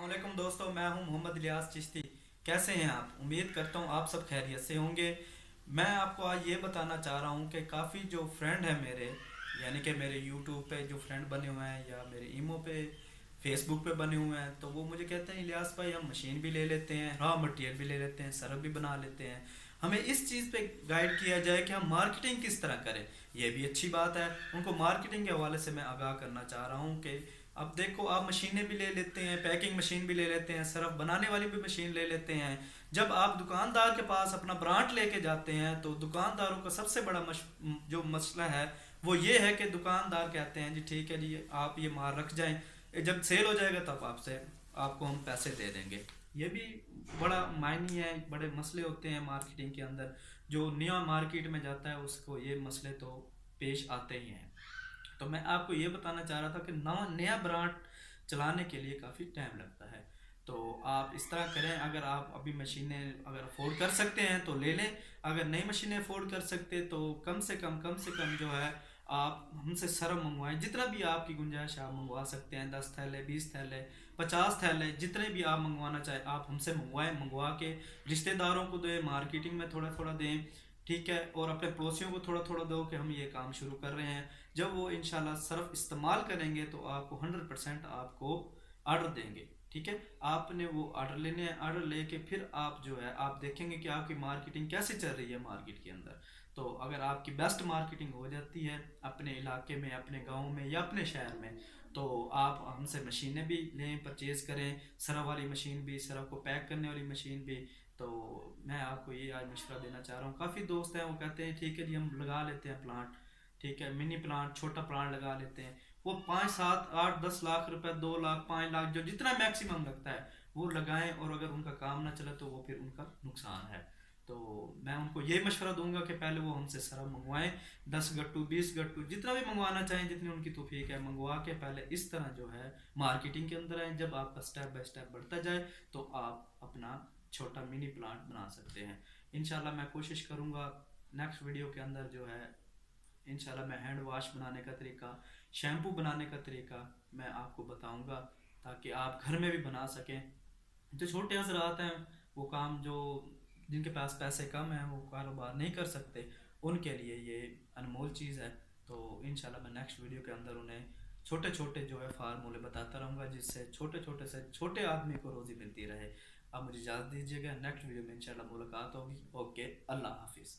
वालेकुम दोस्तों, मैं हूं मोहम्मद इलियास चिश्ती। कैसे हैं आप? उम्मीद करता हूं आप सब खैरियत से होंगे। मैं आपको आज ये बताना चाह रहा हूं कि काफ़ी जो फ्रेंड हैं मेरे, यानी कि मेरे यूट्यूब पे जो फ्रेंड बने हुए हैं या मेरे ईमो पे, फेसबुक पे बने हुए हैं, तो वो मुझे कहते हैं इलियास भाई हम मशीन भी ले लेते हैं, रॉ मटेरियल भी ले लेते हैं, सरफ भी बना लेते हैं। हमें इस चीज़ पे गाइड किया जाए कि हम मार्केटिंग किस तरह करें। ये भी अच्छी बात है। उनको मार्केटिंग के हवाले से मैं आगाह करना चाह रहा हूँ कि अब देखो, आप मशीनें भी ले लेते हैं, पैकिंग मशीन भी ले लेते हैं, सरफ बनाने वाली भी मशीन ले लेते हैं। जब आप दुकानदार के पास अपना ब्रांड लेके जाते हैं तो दुकानदारों का सबसे बड़ा जो मसला है वो ये है कि दुकानदार कहते हैं जी ठीक है जी, आप ये माल रख जाएं, जब सेल हो जाएगा तब आपको हम पैसे दे देंगे। ये भी बड़ा मायने है, बड़े मसले होते हैं मार्केटिंग के अंदर। जो नया मार्केट में जाता है उसको ये मसले तो पेश आते ही हैं। तो मैं आपको ये बताना चाह रहा था कि नवा नया ब्रांड चलाने के लिए काफ़ी टाइम लगता है। तो आप इस तरह करें, अगर आप अभी मशीनें अगर अफोर्ड कर सकते हैं तो ले लें। अगर नई मशीनें अफोर्ड कर सकते तो कम से कम जो है आप हमसे सरम मंगवाएं। जितना भी आपकी गुंजाइश है आप मंगवा सकते हैं, 10 थैले, 20 थैले, 50 थैले, जितने भी आप मंगवाना चाहें आप हमसे मंगवाएं। मंगवा के रिश्तेदारों को दें, मार्केटिंग में थोड़ा थोड़ा दें, ठीक है, और अपने पड़ोसियों को थोड़ा थोड़ा दो कि हम ये काम शुरू कर रहे हैं। जब वो इंशाल्लाह सर्फ इस्तेमाल करेंगे तो आपको 100% आपको ऑर्डर देंगे। ठीक है, आपने वो ऑर्डर लेने हैं, ऑर्डर लेके फिर आप जो है आप देखेंगे कि आपकी मार्केटिंग कैसे चल रही है मार्केट के अंदर। तो अगर आपकी बेस्ट मार्केटिंग हो जाती है अपने इलाके में, अपने गांव में या अपने शहर में, तो आप हमसे मशीनें भी लें, परचेज़ करें, सरफ वाली मशीन भी, सरफ को पैक करने वाली मशीन भी। तो मैं आपको ये आज मशवरा देना चाह रहा हूँ। काफ़ी दोस्त हैं वो कहते हैं ठीक है जी हम लगा लेते हैं प्लांट, ठीक है, मिनी प्लांट, छोटा प्लांट लगा लेते हैं। वो 5, 7, 8, 10 लाख रुपए, 2 लाख, 5 लाख, जो जितना मैक्सिमम लगता है वो लगाएं, और अगर उनका काम ना चले तो वो फिर उनका नुकसान है। तो मैं उनको ये मशवरा दूंगा कि पहले वो हमसे सरफ मंगवाएं, 10 गट्टू, 20 गट्टू, जितना भी मंगवाना चाहें, जितनी उनकी तौफीक है, मंगवा के पहले इस तरह जो है मार्केटिंग के अंदर आए। जब आपका स्टेप बाय स्टेप बढ़ता जाए तो आप अपना छोटा मिनी प्लांट बना सकते हैं। इंशाल्लाह मैं कोशिश करूंगा नेक्स्ट वीडियो के अंदर जो है, इंशाल्लाह मैं हैंड वाश बनाने का तरीका, शैम्पू बनाने का तरीका मैं आपको बताऊंगा, ताकि आप घर में भी बना सकें। जो छोटे हजरात हैं, वो काम जो जिनके पास पैसे कम हैं, वो कारोबार नहीं कर सकते, उनके लिए ये अनमोल चीज़ है। तो इंशाल्लाह मैं नेक्स्ट वीडियो के अंदर उन्हें छोटे छोटे जो है फार्मूले बताता रहूँगा, जिससे छोटे छोटे से छोटे आदमी को रोज़ी मिलती रहे। अब मुझे इजाज़त दीजिएगा, नेक्स्ट वीडियो में इंशाल्लाह मुलाकात होगी। ओके, अल्लाह हाफिज़।